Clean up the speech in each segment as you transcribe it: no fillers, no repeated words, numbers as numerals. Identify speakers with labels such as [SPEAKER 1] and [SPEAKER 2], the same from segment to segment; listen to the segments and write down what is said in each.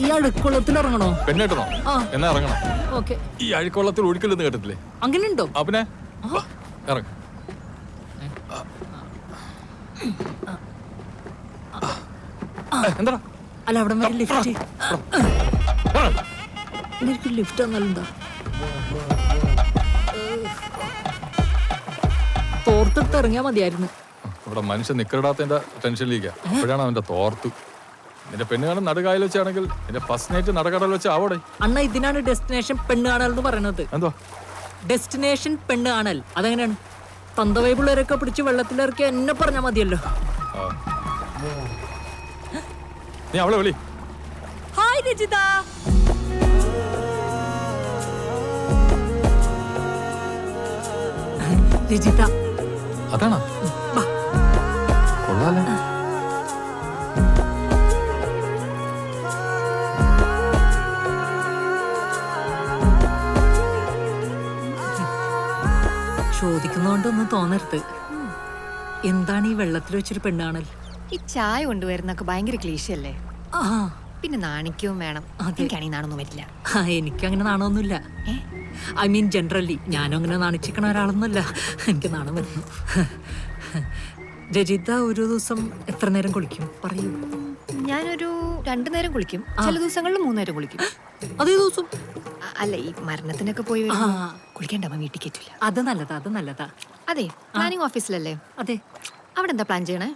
[SPEAKER 1] ഈ അഴുക്കുള്ളത്തിൽ ഇറങ്ങണോ?
[SPEAKER 2] പെണ്ണേട്ടണോ? എന്നാ ഇറങ്ങണം.
[SPEAKER 1] ഓക്കെ.
[SPEAKER 2] ഈ അഴുക്കുള്ളത്തിൽ ഒഴിക്കലെന്ന് കേട്ടിട്ടില്ലേ?
[SPEAKER 1] അങ്ങനെയുണ്ടോ?
[SPEAKER 2] പിന്നെ ഇറങ്ങ. എന്താ?
[SPEAKER 1] അല്ല അവിടെ വരെ ലിഫ്റ്റ്. എനിക്ക് ലിഫ്റ്റ് എന്നാലെന്താ? തോർത്തെടുത്ത് ഇറങ്ങിയാ മതിയായിരുന്നു.
[SPEAKER 2] ഇവിടെ മനുഷ്യൻ നിക്കറിടാത്തതിന്റെ ടെൻഷനിലേക്കാ. അപ്പോഴാണ് അവന്റെ തോർത്ത്. നിന്റെ പെണ്ണ് കാണാൻ നടുകായൽ വെച്ചാണെങ്കിൽ നിന്റെ ഫസ്റ്റ് നൈറ്റ് നടക്കടൽ വെച്ച് ആവോടെ.
[SPEAKER 1] അണ്ണ ഇതിനാണ് ഡെസ്റ്റിനേഷൻ പെണ്ണ് കാണൽ എന്ന് പറയുന്നത്.
[SPEAKER 2] എന്തോ
[SPEAKER 1] ഡെസ്റ്റിനേഷൻ പെണ്ണ് കാണൽ? അതെങ്ങനെയാണ്? തന്തവൈ പിള്ളേരൊക്കെ പിടിച്ച് വെള്ളത്തിലിറക്കി എന്നെ പറഞ്ഞാൽ മതിയല്ലോ.
[SPEAKER 2] നീ അവളെ വിളി.
[SPEAKER 1] ഹായ് രജിത. രജിത
[SPEAKER 2] അതാണോ? കൊള്ളാലേ.
[SPEAKER 1] ചോദിക്കുന്നോണ്ടൊന്നും തോന്നരുത്. എന്താണ് ഈ വെള്ളത്തിൽ വെച്ചൊരു പെണ്ണാണൽ?
[SPEAKER 3] ഈ ചായ കൊണ്ടുവരുന്നൊക്കെ ഭയങ്കര ക്ലീശയല്ലേ?
[SPEAKER 1] ആ
[SPEAKER 3] പിന്നെ നാണിക്കവും വേണം. എനിക്കാണെങ്കിൽ നാണൊന്നും വരില്ല.
[SPEAKER 1] എനിക്കങ്ങനെ നാണമൊന്നുമില്ല. ഐ മീൻ ജനറലി ഞാനും അങ്ങനെ നാണിച്ചിക്കണ ഒരാളൊന്നുമല്ല. എനിക്ക് നാണം വരുന്നു. രജിത ഒരു ദിവസം എത്ര നേരം കുളിക്കും പറയൂ?
[SPEAKER 3] ഞാനൊരു 2 നേരം കുളിക്കും. ചില ദിവസങ്ങളിൽ 3 നേരം കുളിക്കും.
[SPEAKER 1] അതേ ദിവസം?
[SPEAKER 3] അല്ല, ഈ മരണത്തിനൊക്കെ പോയി കുളിക്കേണ്ട അമ്മ വീട്ടിൽ കയറ്റില്ല.
[SPEAKER 1] അത് നല്ലതാ, അത് നല്ലതാ.
[SPEAKER 3] അതെ, പ്ലാനിങ് ഓഫീസിലല്ലേ?
[SPEAKER 1] അതെ.
[SPEAKER 3] അവിടെ എന്താ പ്ലാൻ ചെയ്യണേ?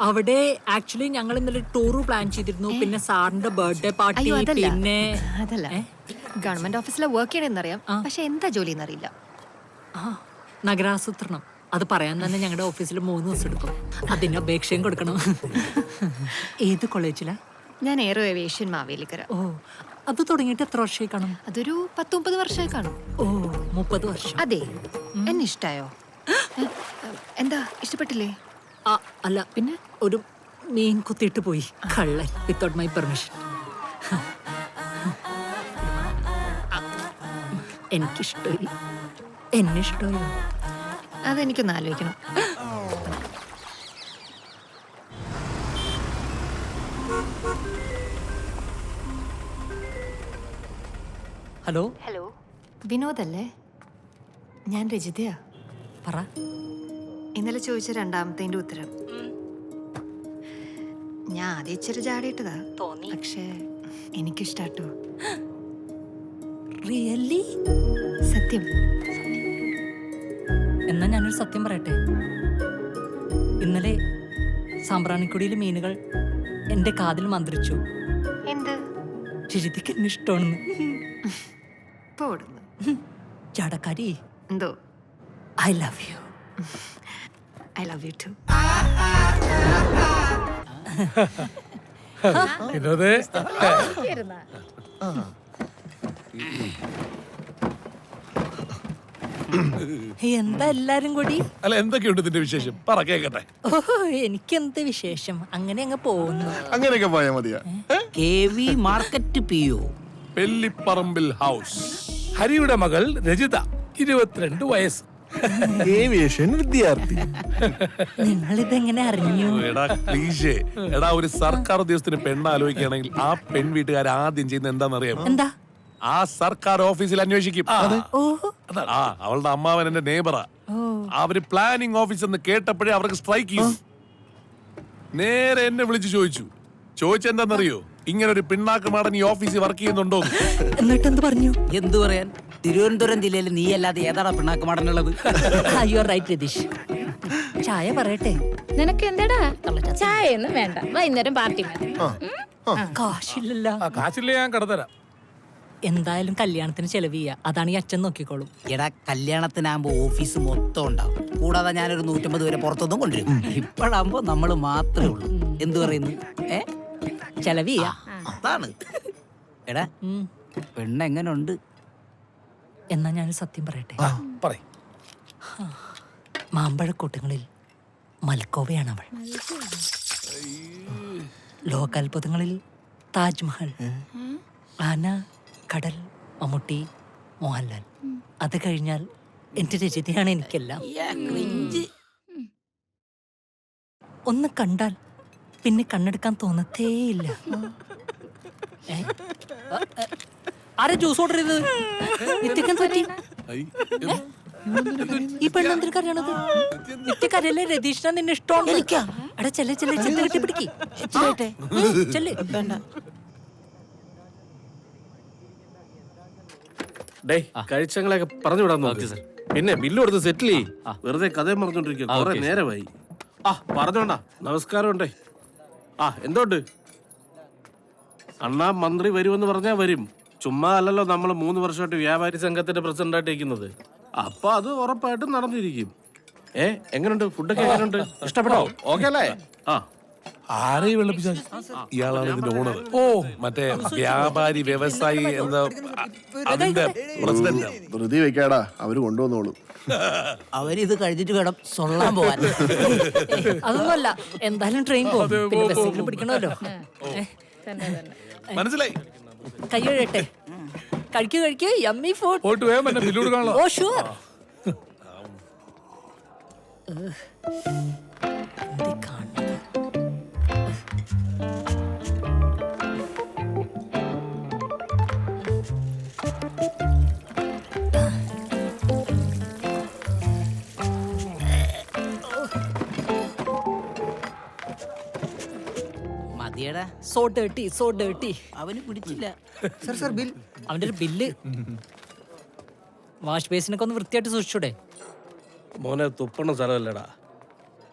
[SPEAKER 1] അവിടെ ആക്ച്വലി ഞങ്ങൾ ഇന്നലെ ടൂർ പ്ലാൻ ചെയ്തിരുന്നു. പിന്നെ സാറിന്റെ ബർത്ത്ഡേ പാർട്ടി. പിന്നെ
[SPEAKER 3] അതല്ല, ഗവൺമെന്റ് ഓഫീസിലെ വർക്ക് ചെയ്യണമെന്നറിയാം, പക്ഷെ എന്താ ജോലി എന്നറിയില്ല.
[SPEAKER 1] നഗരാസൂത്രണം. അത് പറയാൻ തന്നെ ഞങ്ങളുടെ ഓഫീസിൽ 3 ദിവസം എടുക്കും. അതിന് അപേക്ഷയും കൊടുക്കണം. ഏത് കോളേജിലാ?
[SPEAKER 3] ഞാൻ എയറോ ഏവിയേഷൻ മാവേലിക്കര.
[SPEAKER 1] ഓ, അത് തുടങ്ങിയിട്ട് എത്ര വർഷമായി കാണും?
[SPEAKER 3] അതൊരു 10-30 വർഷമായി കാണും.
[SPEAKER 1] ഓ, 30 വർഷം.
[SPEAKER 3] അതെ. എന്നെ ഇഷ്ടായോ? എന്താ ഇഷ്ടപ്പെട്ടില്ലേ?
[SPEAKER 1] അല്ല, പിന്നെ ഒരു മീൻ കുത്തിയിട്ട് പോയി കള്ളൻ വിത്തൗട്ട് മൈ പെർമിഷൻ. എനിക്കിഷ്ടമായി. എന്നെ ഇഷ്ടമായോ?
[SPEAKER 3] അതെനിക്കൊന്ന് ആലോചിക്കണം.
[SPEAKER 1] ഹലോ.
[SPEAKER 3] ഹലോ, വിനോദല്ലേ? ഞാൻ രജിതയാ.
[SPEAKER 1] പറ.
[SPEAKER 3] ഇന്നലെ ചോദിച്ച 2ാമത്തെ ഉത്തരം. ഞാൻ ആദ്യം ഇച്ചിരി ചാടിയിട്ടതാ
[SPEAKER 1] തോന്നി.
[SPEAKER 3] പക്ഷേ എനിക്കിഷ്ടാട്ടോ.
[SPEAKER 1] റിയലി?
[SPEAKER 3] സത്യം.
[SPEAKER 1] എന്നാ ഞാനൊരു സത്യം പറയട്ടെ. ഇന്നലെ സാമ്പ്രാണിക്കുടിയിലെ മീനുകൾ എന്റെ കാതിൽ മന്ത്രിച്ചു.
[SPEAKER 3] എന്ത്?
[SPEAKER 1] രജിതയ്ക്ക് എന്നെ ഇഷ്ടമാണെന്ന്. ചാടക്കാരി.
[SPEAKER 3] എന്തോ?
[SPEAKER 1] I love you.
[SPEAKER 3] I love you too.
[SPEAKER 1] എന്താ എല്ലാരും കൂടി?
[SPEAKER 4] അല്ല, എന്തൊക്കെയുണ്ട് ഇതിന്റെ വിശേഷം? പറ കേക്കട്ടെ.
[SPEAKER 1] ഓഹോ, എനിക്കെന്ത് വിശേഷം? അങ്ങനെ അങ്ങ് പോകുന്നു.
[SPEAKER 4] അങ്ങനെയൊക്കെ പോയാ മതിയാ.
[SPEAKER 5] KV market PO
[SPEAKER 4] Pellipparambil house. ഹരിയുടെ മകൾ രജിത, 22 വയസ്സ്, ഏവിയേഷൻ വിദ്യാർത്ഥി.
[SPEAKER 1] നിങ്ങളിതെങ്ങനെ അറിഞ്ഞു?
[SPEAKER 4] എടാ, ഒരു സർക്കാർ ഉദ്യോഗസ്ഥന് പെണ്ണ് ആലോചിക്കുകയാണെങ്കിൽ ആ പെൺ വീട്ടുകാർ ആദ്യം ചെയ്യുന്ന എന്താണെന്നറിയാം?
[SPEAKER 1] എന്താ?
[SPEAKER 4] ആ സർക്കാർ ഓഫീസിൽ അന്വേഷിക്കും. അവളുടെ അമ്മാവൻ എന്റെ നെയ്ബറാ. അവര് പ്ലാനിംഗ് ഓഫീസ് എന്ന് കേട്ടപ്പോഴേ അവർക്ക് സ്ട്രൈക്ക് ചെയ്യും. നേരെ എന്നെ വിളിച്ചു ചോദിച്ചെന്താന്നറിയോ? ഇങ്ങനെ ഒരു പിണ്ണാക്ക് മാടൻ ഈ ഓഫീസിൽ വർക്ക് ചെയ്യുന്നുണ്ടോ?
[SPEAKER 1] എന്നിട്ട് എന്ത് പറഞ്ഞു?
[SPEAKER 5] എന്തു പറയാൻ, തിരുവനന്തപുരം ജില്ലയിൽ നീ അല്ലാതെ ഏതാണ് പിണ്ണാക്ക് മാടനുള്ളത്?
[SPEAKER 1] You are right Ratheesh. ചായ പറയട്ടെ?
[SPEAKER 6] നിനക്ക് എന്താടാ ചായ ഒന്നും വേണ്ട, വൈകുന്നേരം പാർട്ടി മതി.
[SPEAKER 1] കാശില്ലല്ലോ.
[SPEAKER 4] കാശില്ല, ഞാൻ കടത്തരാം.
[SPEAKER 1] എന്തായാലും കല്യാണത്തിന് ചെലവ് ചെയ്യാ. അതാണ് ഈ അച്ഛൻ നോക്കിക്കോളും.
[SPEAKER 5] എടാ, കല്യാണത്തിനാകുമ്പോ ഓഫീസ് മൊത്തം ഉണ്ടാവും. കൂടാതെ ഞാനൊരു 150 പേരെ പുറത്തൊന്നും കൊണ്ടുവരും. ഇപ്പോഴാകുമ്പോ നമ്മള് മാത്രമേ ഉള്ളൂ. എന്തു പറയുന്നു?
[SPEAKER 1] ചെലവ് ചെയ്യാ.
[SPEAKER 5] അതാണ്. എടാ, പെണ്ണെങ്ങനുണ്ട്?
[SPEAKER 1] എന്നാ ഞാൻ സത്യം പറയട്ടെ?
[SPEAKER 4] പറയ്.
[SPEAKER 1] മാമ്പഴക്കൂട്ടങ്ങളിൽ മൽക്കോവയാണ് അവൾ. ലോകാത്ഭുതങ്ങളിൽ താജ്മഹൽ, ആന, കടൽ, മമ്മൂട്ടി, മോഹൻലാൽ. അത് കഴിഞ്ഞാൽ എന്റെ രചിതയാണ് എനിക്കെല്ലാം. ഒന്ന് കണ്ടാൽ പിന്നെ കണ്ണെടുക്കാൻ തോന്നത്തേയില്ല. ആരാ ജ്യൂസ് ഓർഡർ ചെയ്തത്? നിത്യക്ക് എന്ത് പറ്റി?
[SPEAKER 4] ഐ,
[SPEAKER 1] ഈ പെണ്ണെന്തിനു കരയണത്? നിത്യക്കരയല്ലേ? രതീഷിനാ നിന്നെ ഇഷ്ടമാണ്. എടാ ചെല്ലെ ചെന്ന് കെട്ടി പിടിക്ക്. ചെല്ല്.
[SPEAKER 7] ഡേ കഴിച്ചങ്ങളൊക്കെ പറഞ്ഞു വിടാൻ നോക്ക്. പിന്നെ ബില്ല് കൊടുത്ത് സെറ്റിൽ ചെയ്യും. വെറുതെ കഥയും പറഞ്ഞോണ്ടിരിക്കുക. കുറെ നേരമായി. പറഞ്ഞോണ്ടാ. നമസ്കാരം ഉണ്ടേ. എന്തോണ്ട്? അണ്ണാ മന്ത്രി വരുമെന്ന് പറഞ്ഞാ വരും. ചുമ്മാ അല്ലല്ലോ നമ്മൾ 3 വർഷമായിട്ട് വ്യാപാരി സംഘത്തിന്റെ പ്രസിഡന്റ് ആയിട്ട് ഇരിക്കുന്നത്. അപ്പൊ അത് ഉറപ്പായിട്ടും നടന്നിരിക്കും. എങ്ങനെയുണ്ട്? ഫുഡൊക്കെ എങ്ങനെയുണ്ട്? ഇഷ്ടപ്പെട്ടോ? ഓക്കെ അല്ലേ?
[SPEAKER 4] ആരെയും വെള്ളപ്പിച്ച ഇയാളാണ് ഇതിന്റെ ഓണർ. ഓ മറ്റേ വ്യാപാരി വ്യവസായി എന്താ അതിന്റെ പ്രസിഡന്റ്.
[SPEAKER 8] ധൃതി വെക്കാടാ, അവര് കൊണ്ടുവന്നോളും.
[SPEAKER 5] അവരിത് കഴിഞ്ഞിട്ട് വേണം സൊള്ളാൻ പോവാൻ.
[SPEAKER 1] അതൊന്നുമല്ല, എന്തായാലും ട്രെയിൻ പോകും. പിന്നെ ബസ്സിൽ പിടിക്കണമല്ലോ.
[SPEAKER 4] മനസ്സിലായി.
[SPEAKER 1] കൈ കഴിയട്ടെ. കഴിക്കൂ യമ്മി ഫുഡ്.
[SPEAKER 2] പോയിട്ട് വേഗം എന്നെ ബില്ല് കൊടുക്കാനുള്ള.
[SPEAKER 1] Oh sure.
[SPEAKER 5] മതിയടാ,
[SPEAKER 1] സോ ഡേർട്ടി.
[SPEAKER 5] അവന് പിടിച്ചില്ല.
[SPEAKER 1] അവന്റെ ഒരു ബില്ല്. വാഷ് ബേസിനൊക്കെ ഒന്ന് വൃത്തിയായിട്ട് സൂക്ഷിച്ചൂടെ?
[SPEAKER 7] മോനെ തുപ്പണ സ്ഥലമല്ലടാ.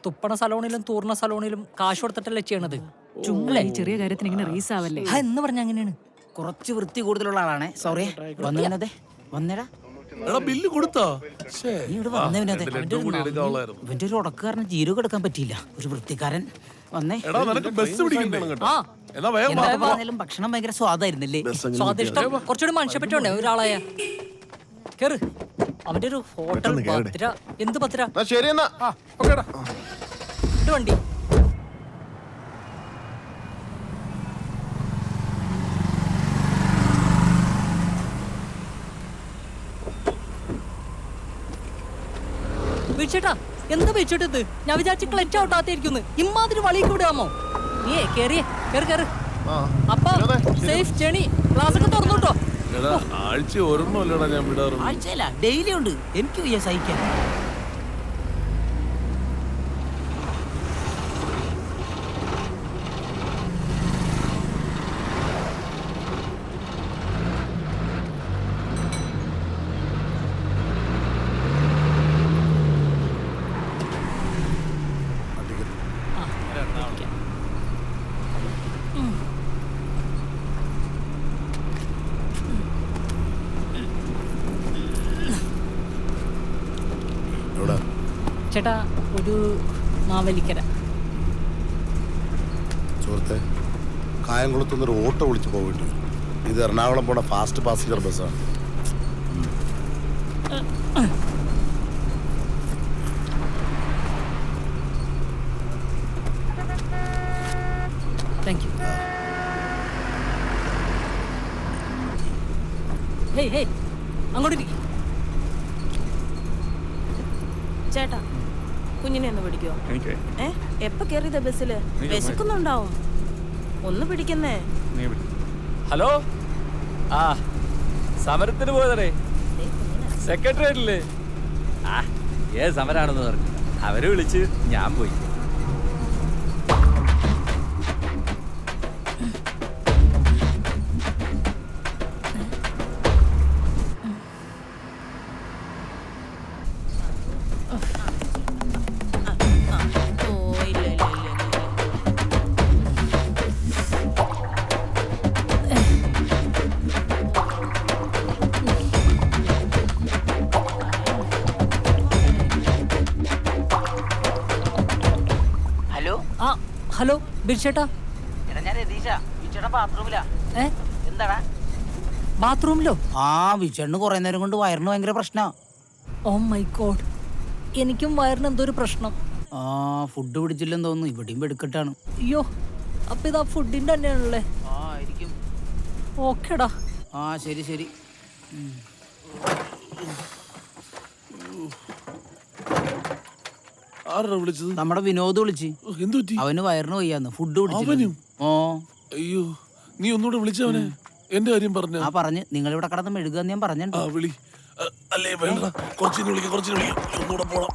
[SPEAKER 1] തുപ്പണ സലോണിലും തൂർണ സലോണിലും കാശ് കൊടുത്തിട്ടല്ലേ ചെയ്യണത്.
[SPEAKER 9] ചുമ്മാ ചെറിയ കാര്യത്തിന് ഇങ്ങനെ റീസ് ആവല്ലേ.
[SPEAKER 1] എന്ന് പറഞ്ഞ അങ്ങനെയാണ്.
[SPEAKER 5] കുറച്ച് വൃത്തി കൂടുതലുള്ള ആളാണേ. സോറി. വന്നേ വന്നേടാ.
[SPEAKER 4] എടാ ബില്ല് കൊടുത്തോ?
[SPEAKER 5] നീ ഇവിടെ വന്നേ വിനോദേ.
[SPEAKER 4] എടുക്കാനുള്ളായിരുന്നു.
[SPEAKER 5] ഇവന്റെ ഒരു ഉടക്കുകാരന് ജീരകം എടുക്കാൻ പറ്റിയില്ല. ഒരു വൃത്തിക്കാരൻ വന്നേ.
[SPEAKER 4] എടാ നിനക്ക് ബസ് പിടിക്കണ്ടേ?
[SPEAKER 1] ആ
[SPEAKER 4] എന്നാ വേഗം
[SPEAKER 5] എന്താ പറഞ്ഞാലും ഭക്ഷണം ഭയങ്കര സ്വാദായിരുന്നല്ലേ.
[SPEAKER 1] സ്വാദിഷ്ടം കുറച്ചുകൂടി മനുഷ്യപ്പറ്റുണ്ടേ ഒരാളായ. കേറ്. അവന്റെ ഒരു ഹോട്ടൽ പത്തിര. എന്ത് പത്തിര?
[SPEAKER 8] ശരി എന്നാ.
[SPEAKER 1] ഇത് വണ്ടി. വീഴ്ചേട്ടാ, എന്താ വീഴ്ചേട്ടത്? ഞാൻ വിചാരിച്ച ക്ലച്ച് ഔട്ടാത്തിരിക്കുന്നു. ഇമ്മാതിരി വളിക്ക് വിടാമോ? നീ കേറ്. അപ്പ സേഫ് ജേണി. ക്ലാസ് ഒക്കെ തുറന്നുട്ടോ.
[SPEAKER 4] എടാ ആഴ്ച ഒരെണ്ണമല്ലടാ ഞാൻ വിടാറ്.
[SPEAKER 5] ആഴ്ചയില്ല, ഡെയിലി ഉണ്ട്. എനിക്ക് വയ്യ സഹിക്കാൻ.
[SPEAKER 1] ചേട്ടാ, ഒരു മാവലിക്കര.
[SPEAKER 8] സുഹൃത്തെ, കായംകുളത്തുനിന്നൊരു ഓട്ടോ വിളിച്ച് പോയിട്ട് ഇത് എറണാകുളം പോണ ഫാസ്റ്റ് പാസഞ്ചർ ബസ്സാണ്.
[SPEAKER 1] Thank you. ഹേയ് അങ്ങോട്ടിരിക്കും.
[SPEAKER 10] ചേട്ടാ, കുഞ്ഞിനെ ഒന്ന് പിടിക്കോ? എപ്പ കേറിയതാ ബസ്സില്? വിശക്കുന്നുണ്ടാവും. ഒന്ന് പിടിക്കുന്നേ.
[SPEAKER 7] ഹലോ. സമരത്തിന് പോയതേ സെക്രട്ടേറിയറ്റില്. ഏത് സമരാണെന്ന് പറഞ്ഞു. അവര് വിളിച്ച് ഞാൻ പോയി.
[SPEAKER 1] ഹലോ ബിർച്ചേട്ടാ.
[SPEAKER 5] ഞാൻ രതീഷാ. വിച്ചേട്ടൻ ബാത്റൂമിലാ. എന്താടാ?
[SPEAKER 1] ബാത്റൂമിലോ?
[SPEAKER 5] വിച്ചേട്ടന് കുറെ നേരം കൊണ്ട് വയറിന് ഭയങ്കര പ്രശ്നാ.
[SPEAKER 1] ഓ മൈ ഗോഡ്, എനിക്കും വയറിന് എന്തോ ഒരു പ്രശ്നം.
[SPEAKER 5] ഫുഡ് പിടിച്ചില്ലെന്ന് തോന്നുന്നു. ഇവിടെയും വെടുക്കട്ടാണ്.
[SPEAKER 1] അയ്യോ, അപ്പൊ ഇതാ ഫുഡിന്റെ തന്നെയാണല്ലേ?
[SPEAKER 5] ആയിരിക്കും.
[SPEAKER 1] ഓക്കേടാ.
[SPEAKER 5] ശരി.
[SPEAKER 4] ആരാ വിളിച്ചത്?
[SPEAKER 5] നമ്മുടെ വിനോദ് വിളിച്ച്.
[SPEAKER 4] എന്തു പറ്റി?
[SPEAKER 5] അവന് വയറിന് വയ്യാന്ന്. ഫുഡ് പിടിച്ചു.
[SPEAKER 4] അയ്യോ, നീ ഒന്നുകൂടെ വിളിച്ചവനെ എന്റെ കാര്യം പറഞ്ഞ
[SPEAKER 5] ആ പറഞ്ഞ് നിങ്ങൾ ഇവിടെ കടന്ന് മെഴുകുക ഞാൻ പറഞ്ഞിട്ടുണ്ട്.
[SPEAKER 4] വിളി. അല്ലേ വേണ്ട, കുറച്ചിന് വിളിക്കാം, ഒന്നുകൂടെ പോണം.